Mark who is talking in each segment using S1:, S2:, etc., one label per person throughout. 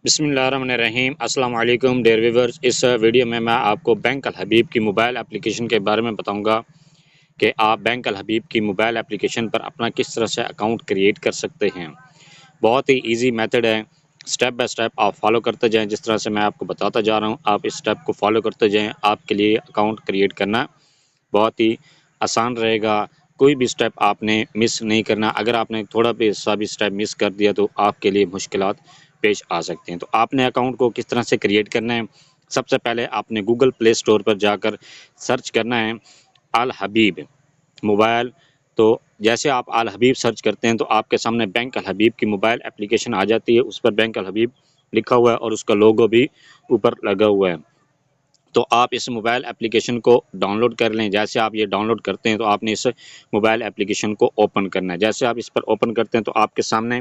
S1: बिस्मिल्लाहिर्रहमानिर्रहीम अस्सलाम वालेकुम डियर व्यूअर्स। इस वीडियो में मैं आपको बैंक अल हबीब की मोबाइल एप्लीकेशन के बारे में बताऊंगा कि आप बैंक अल हबीब की मोबाइल एप्लीकेशन पर अपना किस तरह से अकाउंट क्रिएट कर सकते हैं। बहुत ही इजी मेथड है, स्टेप बाय स्टेप आप फॉलो करते जाएं। जिस तरह से मैं आपको बताता जा रहा हूं, आप इस स्टेप को फॉलो करते जाएं। आपके लिए अकाउंट क्रिएट करना बहुत ही आसान रहेगा। कोई भी स्टेप आपने मिस नहीं करना। अगर आपने थोड़ा भी सा भी स्टेप मिस कर दिया तो आपके लिए मुश्किलात पेश आ सकते हैं। तो आपने अकाउंट को किस तरह से क्रिएट करना है, सबसे पहले आपने गूगल प्ले स्टोर पर जाकर सर्च करना है अल हबीब मोबाइल। तो जैसे आप अल हबीब सर्च करते हैं तो आपके सामने बैंक अल हबीब की मोबाइल एप्लीकेशन आ जाती है। उस पर बैंक अल हबीब लिखा हुआ है और उसका लोगो भी ऊपर लगा हुआ है। तो आप इस मोबाइल एप्लीकेशन को डाउनलोड कर लें। जैसे आप ये डाउनलोड करते हैं तो आपने इस मोबाइल एप्लीकेशन को ओपन करना है। जैसे आप इस पर ओपन करते हैं तो आपके सामने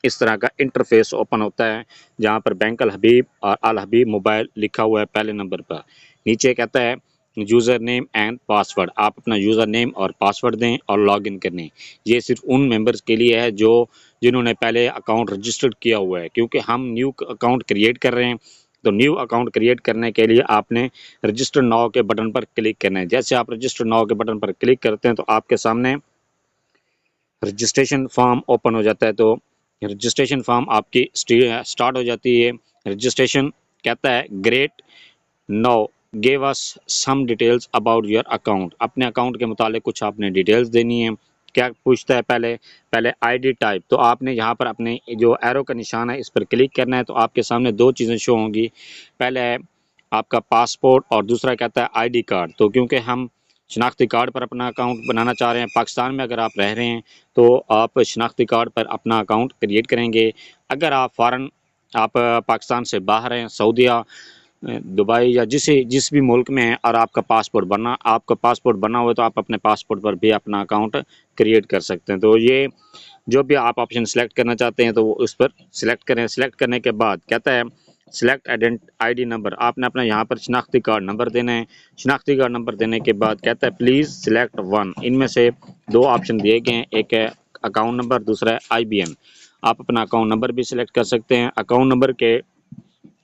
S1: इस तरह का इंटरफेस ओपन होता है, जहां पर बैंक अल हबीब और अल हबीब मोबाइल लिखा हुआ है पहले नंबर पर। नीचे कहता है यूज़र नेम एंड पासवर्ड। आप अपना यूज़र नेम और पासवर्ड दें और लॉगिन करें। ये सिर्फ उन मेंबर्स के लिए है जो जिन्होंने पहले अकाउंट रजिस्टर्ड किया हुआ है, क्योंकि हम न्यू अकाउंट क्रिएट कर रहे हैं। तो न्यू अकाउंट क्रिएट करने के लिए आपने रजिस्टर नाउ के बटन पर क्लिक करना है। जैसे आप रजिस्टर नाउ के बटन पर क्लिक करते हैं तो आपके सामने रजिस्ट्रेशन फॉर्म ओपन हो जाता है। तो रजिस्ट्रेशन फॉर्म आपकी स्टार्ट हो जाती है। रजिस्ट्रेशन कहता है great, now give us some details about your account. अपने अकाउंट के मुतालिक कुछ आपने डिटेल्स देनी है। क्या पूछता है, पहले पहले आईडी टाइप। तो आपने यहाँ पर अपने जो एरो का निशान है इस पर क्लिक करना है। तो आपके सामने दो चीज़ें शो होंगी, पहले है आपका पासपोर्ट और दूसरा कहता है आईडी कार्ड। तो क्योंकि हम शनाख्ती कार्ड पर अपना अकाउंट बनाना चाह रहे हैं, पाकिस्तान में अगर आप रह रहे हैं तो आप शनाख्ती कार्ड पर अपना अकाउंट क्रिएट करेंगे। अगर आप फ़ौरन आप पाकिस्तान से बाहर हैं, सऊदीया, दुबई या जिस भी मुल्क में है और आपका पासपोर्ट बना हुआ है तो आप अपने पासपोर्ट पर भी अपना अकाउंट क्रिएट कर सकते हैं। तो ये जो भी आप ऑप्शन सेलेक्ट करना चाहते हैं तो वो उस पर सिलेक्ट करें। सिलेक्ट करने के बाद कहता है सिलेक्ट आईडी नंबर। आपने अपना यहाँ पर शनाख्ती कार्ड नंबर देना है। शनाख्ती कार्ड नंबर देने के बाद कहता है प्लीज़ सिलेक्ट वन। इनमें से दो ऑप्शन दिए गए हैं, एक है अकाउंट नंबर, दूसरा है IBN। आप अपना अकाउंट नंबर भी सिलेक्ट कर सकते हैं। अकाउंट नंबर के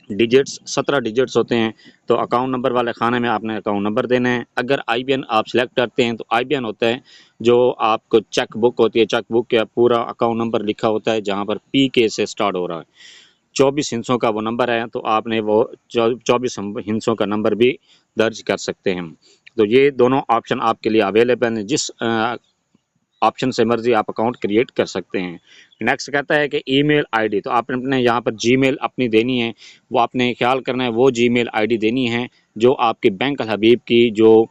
S1: डिजिट्स 17 डिजिट्स होते हैं। तो अकाउंट नंबर वाले खाने में आपने अकाउंट नंबर देना है। अगर IBN आप सिलेक्ट करते हैं तो IBN होता है जो आपको चेक बुक होती है, चेक बुक का पूरा अकाउंट नंबर लिखा होता है जहां पर PK से स्टार्ट हो रहा है। 24 हिस्सों का वो नंबर है, तो आपने वो 24 हिस्सों का नंबर भी दर्ज कर सकते हैं। तो ये दोनों ऑप्शन आपके लिए अवेलेबल हैं। जिस ऑप्शन से मर्जी आप अकाउंट क्रिएट कर सकते हैं। नेक्स्ट कहता है कि ईमेल आईडी। तो आपने अपने यहाँ पर जीमेल अपनी देनी है। वो आपने ख्याल करना है वो जीमेल आईडी देनी है जो आपके बैंक अल हबीब की, जो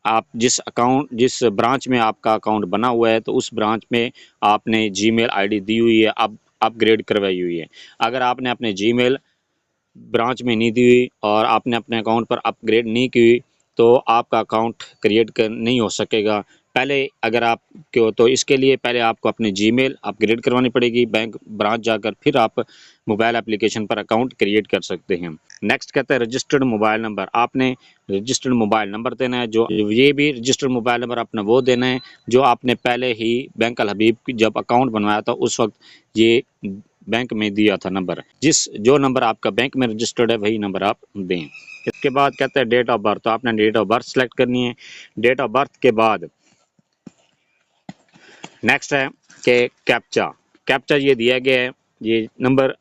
S1: आप जिस ब्रांच में आपका अकाउंट बना हुआ है तो उस ब्रांच में आपने जीमेल आईडी दी हुई है, अब अपग्रेड करवाई हुई है। अगर आपने अपने जीमेल ब्रांच में नहीं दी हुई और आपने अपने अकाउंट पर अपग्रेड नहीं की हुई तो आपका अकाउंट क्रिएट कर नहीं हो सकेगा। पहले अगर आप क्यों, तो इसके लिए पहले आपको अपने जीमेल अपग्रेड करवानी पड़ेगी बैंक ब्रांच जाकर, फिर आप मोबाइल एप्लीकेशन पर अकाउंट क्रिएट कर सकते हैं। नेक्स्ट कहता है रजिस्टर्ड मोबाइल नंबर। आपने रजिस्टर्ड मोबाइल नंबर देना है। जो ये भी रजिस्टर्ड मोबाइल नंबर अपना वो देना है जो आपने पहले ही बैंक अल हबीब की जब अकाउंट बनवाया था उस वक्त ये बैंक में दिया था नंबर। जो नंबर आपका बैंक में रजिस्टर्ड है वही नंबर आप दें। इसके बाद कहता है डेट ऑफ बर्थ। तो आपने डेट ऑफ बर्थ सेलेक्ट करनी है। डेट ऑफ बर्थ के बाद नेक्स्ट है कि कैप्चा ये दिया गया है। ये नंबर,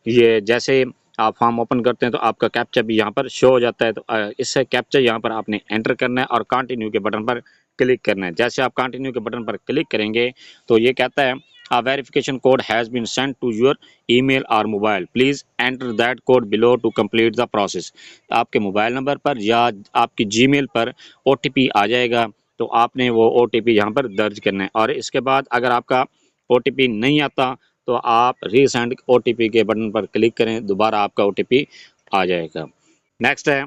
S1: ये जैसे आप फॉर्म ओपन करते हैं तो आपका कैप्चा भी यहाँ पर शो हो जाता है। तो इससे कैप्चा यहाँ पर आपने एंटर करना है और कंटिन्यू के बटन पर क्लिक करना है। जैसे आप कंटिन्यू के बटन पर क्लिक करेंगे तो ये कहता है a verification code has been sent to your email or mobile, please enter that code below to complete the process। आपके मोबाइल नंबर पर या आपकी जीमेल पर OTP आ जाएगा, तो आपने वो OTP यहाँ पर दर्ज करना है। और इसके बाद अगर आपका OTP नहीं आता तो आप रीसेंड OTP के बटन पर क्लिक करें, दोबारा आपका OTP आ जाएगा। नेक्स्ट है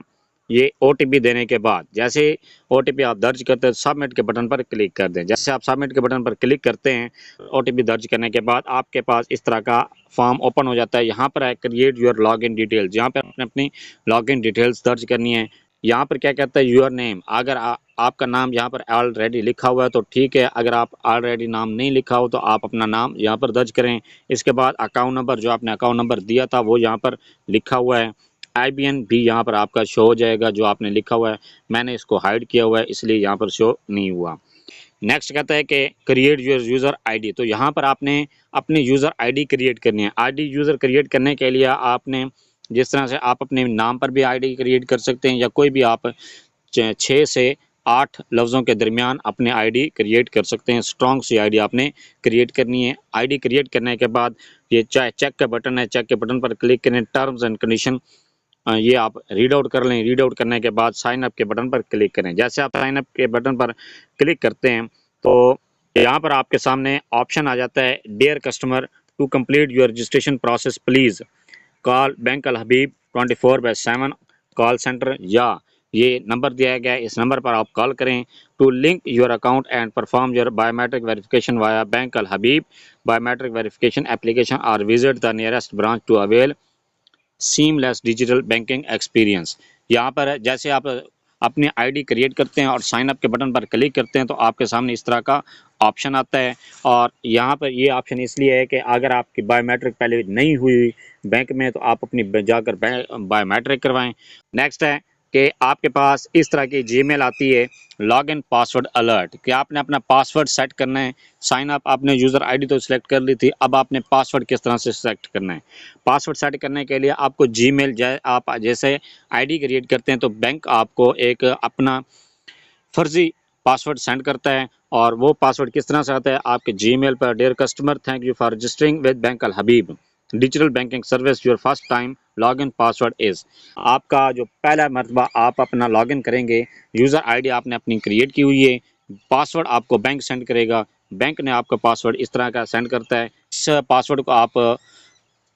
S1: ये OTP देने के बाद जैसे OTP आप दर्ज करते हैं सबमिट के बटन पर क्लिक कर दें। जैसे आप सबमिट के बटन पर क्लिक करते हैं OTP दर्ज करने के बाद आपके पास इस तरह का फॉर्म ओपन हो जाता है। यहाँ पर है क्रिएट योर लॉगिन डिटेल्स। यहाँ पर आपने अपनी लॉगिन डिटेल्स दर्ज करनी है। यहाँ पर क्या कहता है योर नेम। अगर आपका नाम यहाँ पर ऑलरेडी लिखा हुआ है तो ठीक है, अगर आप ऑलरेडी नाम नहीं लिखा हो तो आप अपना नाम यहाँ पर दर्ज करें। इसके बाद अकाउंट नंबर, जो आपने अकाउंट नंबर दिया था वो यहाँ पर लिखा हुआ है। IBN भी यहाँ पर आपका शो हो जाएगा जो आपने लिखा हुआ है। मैंने इसको हाइड किया हुआ है इसलिए यहाँ पर शो नहीं हुआ। नेक्स्ट कहता है कि क्रिएट योर यूज़र आईडी। तो यहाँ पर आपने अपनी यूज़र आईडी क्रिएट करनी है। आईडी यूज़र क्रिएट करने के लिए आपने जिस तरह से आप अपने नाम पर भी आईडी क्रिएट कर सकते हैं या कोई भी आप 6 से 8 लफ्ज़ों के दरमियान अपने आईडी क्रिएट कर सकते हैं। स्ट्रॉन्ग सी आईडी आपने क्रिएट करनी है। आईडी क्रिएट करने के बाद ये चाहे चेक का बटन है, चेक के बटन पर क्लिक करें। टर्म्स एंड कंडीशन ये आप रीड आउट कर लें। रीड आउट करने के बाद साइन अप के बटन पर क्लिक करें। जैसे आप साइन अप के बटन पर क्लिक करते हैं तो यहाँ पर आपके सामने ऑप्शन आ जाता है, dear customer, to complete your registration process please call bank Al Habib 24/7 call centre, या ये नंबर दिया गया है, इस नंबर पर आप कॉल करें। To link your account and perform your biometric verification via bank Al Habib biometric verification application और visit the nearest branch to avail seamless digital banking experience. यहाँ पर जैसे आप अपनी आईडी क्रिएट करते हैं और साइन अप के बटन पर क्लिक करते हैं तो आपके सामने इस तरह का ऑप्शन आता है। और यहाँ पर ये ऑप्शन इसलिए है कि अगर आपकी बायोमेट्रिक पहले नहीं हुई बैंक में तो आप अपनी जाकर बायोमेट्रिक करवाएं। नेक्स्ट है कि आपके पास इस तरह की जीमेल आती है, लॉग इन पासवर्ड अलर्ट, कि आपने अपना पासवर्ड सेट करना है। साइन अप आपने यूज़र आईडी तो सिलेक्ट कर ली थी, अब आपने पासवर्ड किस तरह से सेलेक्ट करना है। पासवर्ड सेट करने के लिए आपको जीमेल आप जैसे आईडी क्रिएट करते हैं तो बैंक आपको एक अपना फर्जी पासवर्ड सेंड करता है। और वो पासवर्ड किस तरह से आता है, आपके जीमेल पर, dear customer thank you for registering with bank Al Habib digital banking service, your first time login password is. आपका जो पहला मरतबा आप अपना लॉगिन करेंगे, यूज़र आईडी आपने अपनी क्रिएट की हुई है, पासवर्ड आपको बैंक सेंड करेगा। बैंक ने आपका पासवर्ड इस तरह का सेंड करता है। इस पासवर्ड को आप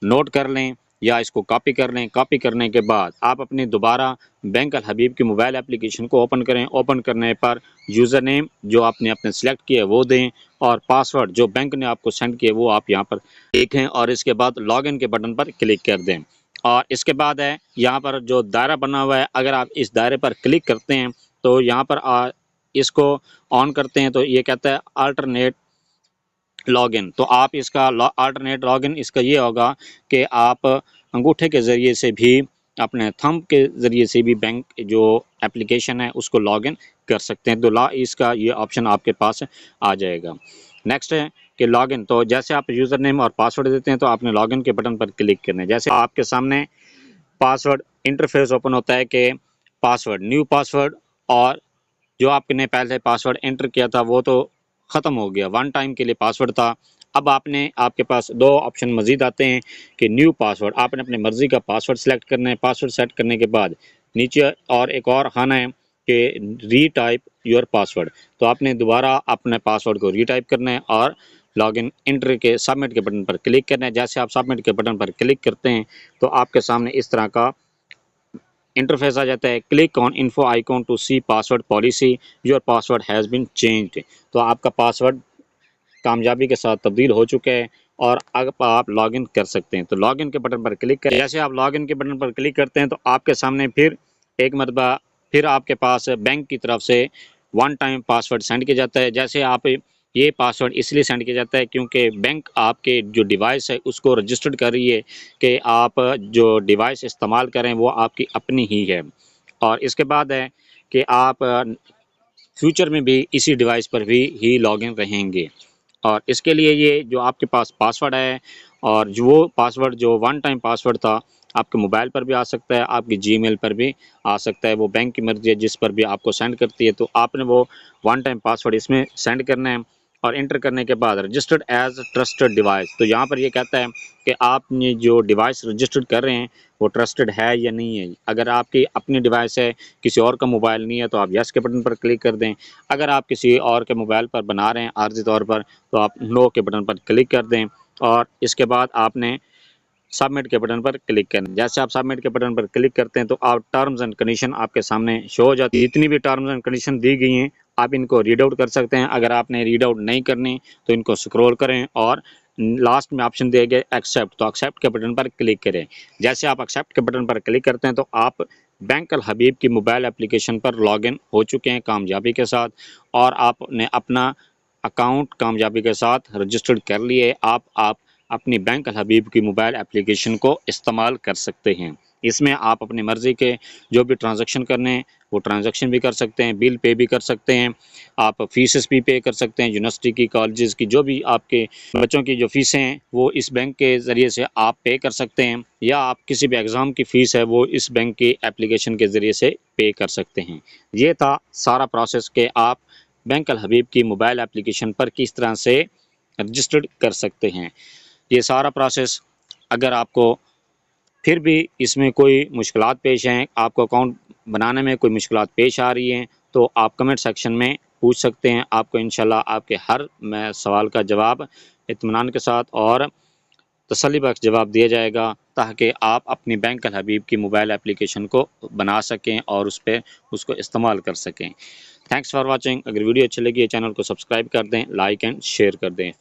S1: नोट कर लें या इसको कॉपी कर लें। कॉपी करने के बाद आप अपने दोबारा बैंक अल हबीब की मोबाइल एप्लीकेशन को ओपन करें। ओपन करने पर यूज़र नेम जो आपने अपने सेलेक्ट किया है वो दें और पासवर्ड जो बैंक ने आपको सेंड किया वो आप यहाँ पर लिखें और इसके बाद लॉगिन के बटन पर क्लिक कर दें। और इसके बाद है यहाँ पर जो दायरा बना हुआ है, अगर आप इस दायरे पर क्लिक करते हैं तो यहाँ पर इसको ऑन करते हैं तो ये कहता है अल्टरनेट लॉगिन। तो आप इसका अल्टरनेट लॉगिन इसका ये होगा कि आप अंगूठे के ज़रिए से भी, अपने थंब के ज़रिए से भी बैंक जो एप्लीकेशन है उसको लॉगिन कर सकते हैं। तो इसका ये ऑप्शन आपके पास आ जाएगा। नेक्स्ट है कि लॉगिन। तो जैसे आप यूज़र नेम और पासवर्ड देते हैं तो आपने लॉगिन के बटन पर क्लिक करना है। जैसे आपके सामने पासवर्ड इंटरफेस ओपन होता है कि पासवर्ड, न्यू पासवर्ड, और जो आपने पहले पासवर्ड एंटर किया था वो तो ख़त्म हो गया, वन टाइम के लिए पासवर्ड था। अब आपके पास दो ऑप्शन मज़ीद आते हैं कि न्यू पासवर्ड, आपने अपनी मर्ज़ी का पासवर्ड सेलेक्ट करना है। पासवर्ड सेट करने के बाद नीचे और एक और खाना है कि रीटाइप योर पासवर्ड, तो आपने दोबारा अपने पासवर्ड को रीटाइप करना है और लॉगिन एंटर के सबमिट के बटन पर क्लिक करना है। जैसे आप सबमिट के बटन पर क्लिक करते हैं तो आपके सामने इस तरह का इंटरफेस आ जाता है, click on info icon to see password policy, your password has been changed. तो आपका पासवर्ड कामयाबी के साथ तब्दील हो चुका है और अब आप लॉगिन कर सकते हैं। तो लॉगिन के बटन पर क्लिक करें। जैसे आप लॉगिन के बटन पर क्लिक करते हैं तो आपके सामने फिर एक मरतबा फिर आपके पास बैंक की तरफ से वन टाइम पासवर्ड सेंड किया जाता है। जैसे आप ये पासवर्ड इसलिए सेंड किया जाता है क्योंकि बैंक आपके जो डिवाइस है उसको रजिस्टर्ड कर रही है कि आप जो डिवाइस इस्तेमाल करें वो आपकी अपनी ही है। और इसके बाद है कि आप फ्यूचर में भी इसी डिवाइस पर भी ही लॉगिन रहेंगे। और इसके लिए ये जो आपके पास पासवर्ड है और जो वो पासवर्ड जो वन टाइम पासवर्ड था आपके मोबाइल पर भी आ सकता है, आपकी जीमेल पर भी आ सकता है। वो बैंक की मर्ज़ी है जिस पर भी आपको सेंड करती है। तो आपने वो वन टाइम पासवर्ड इसमें सेंड करना है और इंटर करने के बाद रजिस्टर्ड एज ट्रस्टेड डिवाइस। तो यहाँ पर ये कहता है कि आपने जो डिवाइस रजिस्टर्ड कर रहे हैं वो ट्रस्टेड है या नहीं है। अगर आपकी अपनी डिवाइस है, किसी और का मोबाइल नहीं है, तो आप यस के बटन पर क्लिक कर दें। अगर आप किसी और के मोबाइल पर बना रहे हैं आर्जी तौर पर तो आप नो के बटन पर क्लिक कर दें और इसके बाद आपने सबमिट के बटन पर क्लिक करें। जैसे आप सबमिट के बटन पर क्लिक करते हैं तो आप टर्म्स एंड कंडीशन आपके सामने शो हो जाती है। जितनी भी टर्म्स एंड कंडीशन दी गई हैं आप इनको रीड आउट कर सकते हैं। अगर आपने रीड आउट नहीं करनी तो इनको स्क्रॉल करें और लास्ट में ऑप्शन दिया गया एक्सेप्ट, तो एक्सेप्ट के बटन पर क्लिक करें। जैसे आप एक्सेप्ट के बटन पर क्लिक करते हैं तो आप बैंक अल हबीब की मोबाइल एप्लीकेशन पर लॉगिन हो चुके हैं कामयाबी के साथ और आपने अपना अकाउंट कामयाबी के साथ रजिस्टर्ड कर लिए। आप अपनी बैंक अल हबीब की मोबाइल एप्लीकेशन को इस्तेमाल कर सकते हैं। इसमें आप अपनी मर्ज़ी के जो भी ट्रांजैक्शन करने हैं वो ट्रांजैक्शन भी कर सकते हैं, बिल पे भी कर सकते हैं, आप फीसेस भी पे कर सकते हैं। यूनिवर्सिटी की, कॉलेजेस की, जो भी आपके बच्चों की जो फ़ीसें हैं वो इस बैंक के ज़रिए से आप पे कर सकते हैं, या आप किसी भी एग्ज़ाम की फ़ीस है वो इस बैंक की एप्लीकेशन के ज़रिए से पे कर सकते हैं। ये था सारा प्रोसेस कि आप बैंक अल हबीब की मोबाइल एप्लीकेशन पर किस तरह से रजिस्टर्ड कर सकते हैं। ये सारा प्रोसेस, अगर आपको फिर भी इसमें कोई मुश्किलात पेश हैं, आपको अकाउंट बनाने में कोई मुश्किलात पेश आ रही हैं, तो आप कमेंट सेक्शन में पूछ सकते हैं। आपको इंशाल्लाह आपके हर सवाल का जवाब इत्मीनान के साथ और तसल्ली बख्श जवाब दिया जाएगा, ताकि आप अपनी बैंक अल हबीब की मोबाइल एप्लीकेशन को बना सकें और उस पे उसको इस्तेमाल कर सकें। Thanks for watching. अगर वीडियो अच्छी लगी है चैनल को सब्सक्राइब कर दें, लाइक एंड शेयर कर दें।